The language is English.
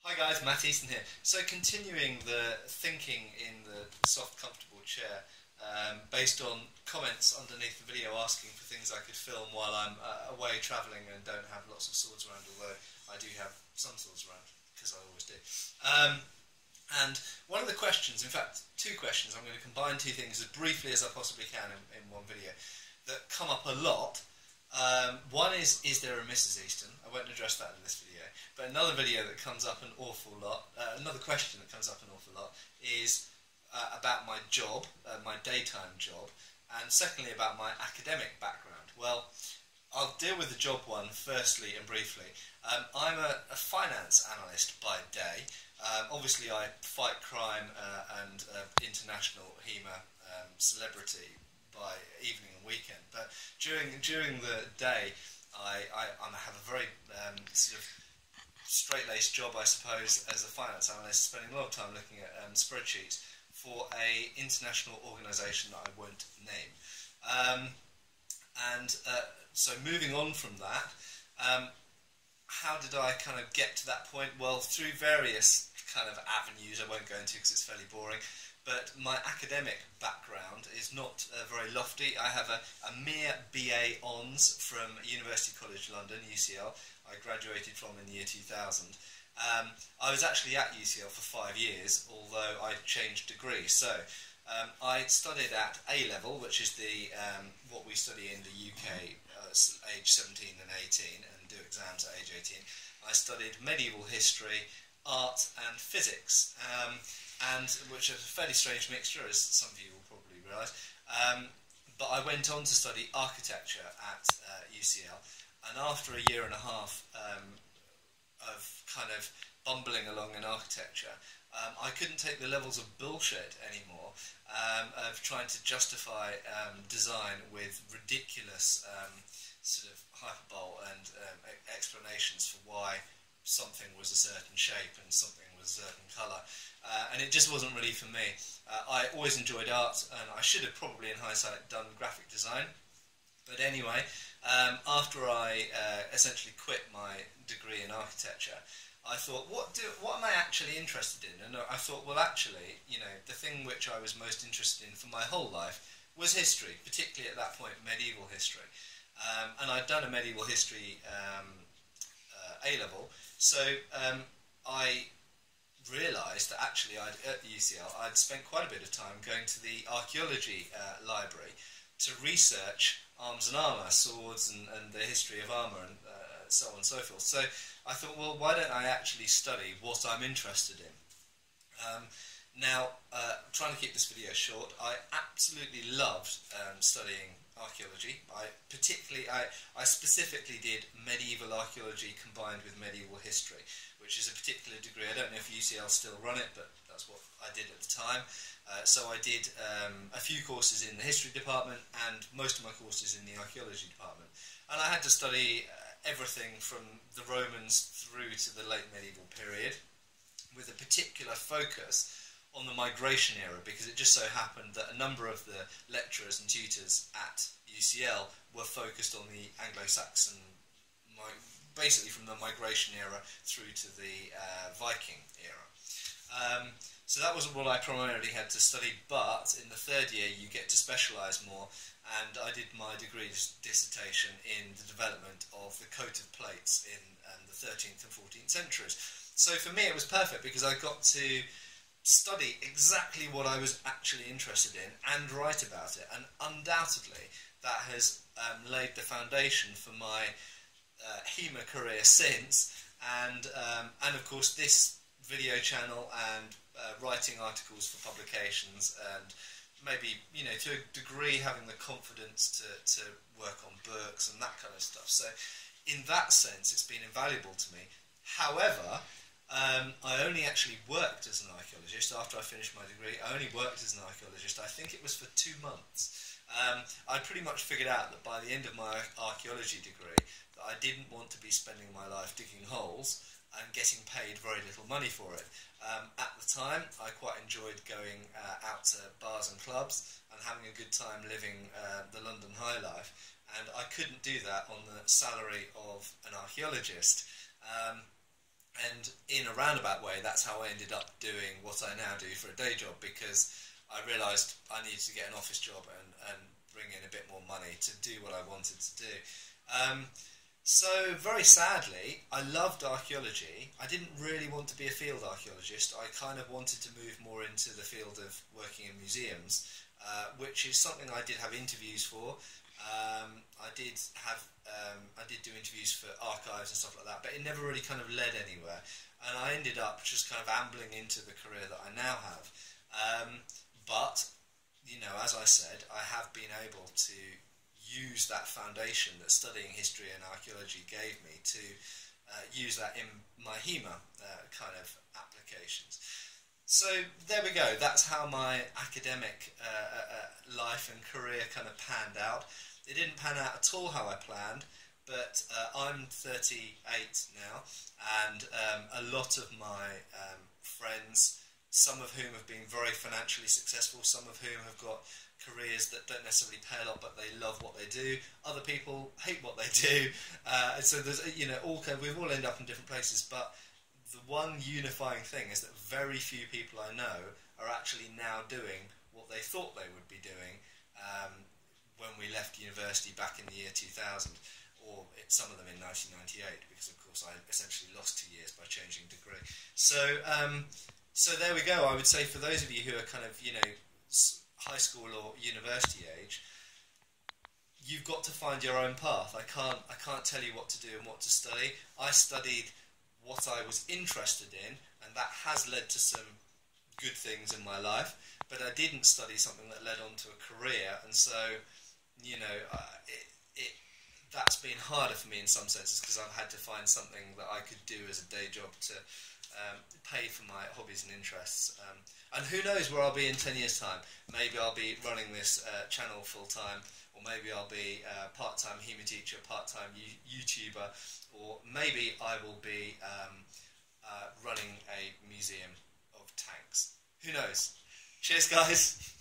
Hi guys, Matt Easton here. So continuing the thinking in the soft, comfortable chair, based on comments underneath the video asking for things I could film while I'm away travelling and don't have lots of swords around, although I do have some swords around, because I always do. And one of the questions, in fact two questions, I'm going to combine two things as briefly as I possibly can in one video, that come up a lot. One is there a Mrs. Easton? I won't address that in this video. But another video that comes up an awful lot, another question that comes up an awful lot is about my job, my daytime job, and secondly about my academic background. Well, I'll deal with the job one firstly and briefly. I'm a finance analyst by day. Obviously I fight crime and international HEMA celebrity by evening and weekend, but during the day I have a very sort of straight-laced job, I suppose, as a finance analyst, spending a lot of time looking at spreadsheets for a international organisation that I won't name. So moving on from that, how did I kind of get to that point? Well, through various kind of avenues I won't go into because it's fairly boring. But my academic background is not very lofty. I have a mere BA Hons from University College London, UCL. I graduated from in the year 2000. I was actually at UCL for 5 years, although I changed degrees. So I studied at A level, which is the what we study in the UK, age 17 and 18, and do exams at age 18. I studied medieval history, art and physics. And which is a fairly strange mixture, as some of you will probably realise. But I went on to study architecture at UCL, and after a year and a half of kind of bumbling along in architecture, I couldn't take the levels of bullshit anymore, of trying to justify design with ridiculous sort of hyperbole and explanations for why something was a certain shape and something was a certain colour. And it just wasn't really for me. I always enjoyed art, and I should have probably in hindsight done graphic design. But anyway, after I essentially quit my degree in architecture, I thought, what am I actually interested in? And I thought, well actually, you know, the thing which I was most interested in for my whole life was history, particularly at that point medieval history. And I'd done a medieval history A-level, so I realised that actually at the UCL I'd spent quite a bit of time going to the archaeology library to research arms and armour, swords and the history of armour and so on and so forth. So I thought, well, why don't I actually study what I'm interested in? Now, trying to keep this video short, I absolutely loved studying archaeology. I specifically did medieval archaeology combined with medieval history, which is a particular degree. I don't know if UCL still run it, but that's what I did at the time. So I did a few courses in the history department and most of my courses in the archaeology department. And I had to study everything from the Romans through to the late medieval period, with a particular focus on the migration era, because it just so happened that a number of the lecturers and tutors at UCL were focused on the Anglo-Saxon, basically from the migration era through to the Viking era. So that wasn't what I primarily had to study, but in the third year you get to specialise more, and I did my degree dissertation in the development of the coat of plates in the 13th and 14th centuries. So for me it was perfect, because I got to study exactly what I was actually interested in and write about it, and undoubtedly that has laid the foundation for my HEMA career since, and of course this video channel and writing articles for publications, and maybe, you know, to a degree having the confidence to work on books and that kind of stuff. So in that sense it's been invaluable to me. However, I only actually worked as an archaeologist after I finished my degree. I only worked as an archaeologist, I think it was for 2 months. I pretty much figured out that by the end of my archaeology degree that I didn't want to be spending my life digging holes and getting paid very little money for it. At the time I quite enjoyed going out to bars and clubs and having a good time living the London high life, and I couldn't do that on the salary of an archaeologist. And in a roundabout way, that's how I ended up doing what I now do for a day job, because I realised I needed to get an office job and bring in a bit more money to do what I wanted to do. So very sadly, I loved archaeology. I didn't really want to be a field archaeologist. I kind of wanted to move more into the field of working in museums, which is something I did have interviews for. I did do interviews for archives and stuff like that, but it never really kind of led anywhere. And I ended up just kind of ambling into the career that I now have. But, you know, as I said, I have been able to use that foundation that studying history and archaeology gave me to use that in my HEMA kind of applications. So there we go, that's how my academic life and career kind of panned out. It didn't pan out at all how I planned, but I'm 38 now, and a lot of my friends, some of whom have been very financially successful, some of whom have got careers that don't necessarily pay a lot, but they love what they do. Other people hate what they do. So there's, you know, we've all ended up in different places, but the one unifying thing is that very few people I know are actually now doing what they thought they would be doing when we left university back in the year 2000, or some of them in 1998, because of course I essentially lost 2 years by changing degree. So, so there we go. I would say for those of you who are kind of, you know, high school or university age, you've got to find your own path. I can't tell you what to do and what to study. I studied what I was interested in, and that has led to some good things in my life, but I didn't study something that led on to a career, and so, you know, that's been harder for me in some senses, because I've had to find something that I could do as a day job to pay for my hobbies and interests. And who knows where I'll be in 10 years' time. Maybe I'll be running this channel full-time, or maybe I'll be a part-time HEMA teacher, part-time YouTuber, or maybe I will be running a museum of tanks. Who knows? Cheers, guys!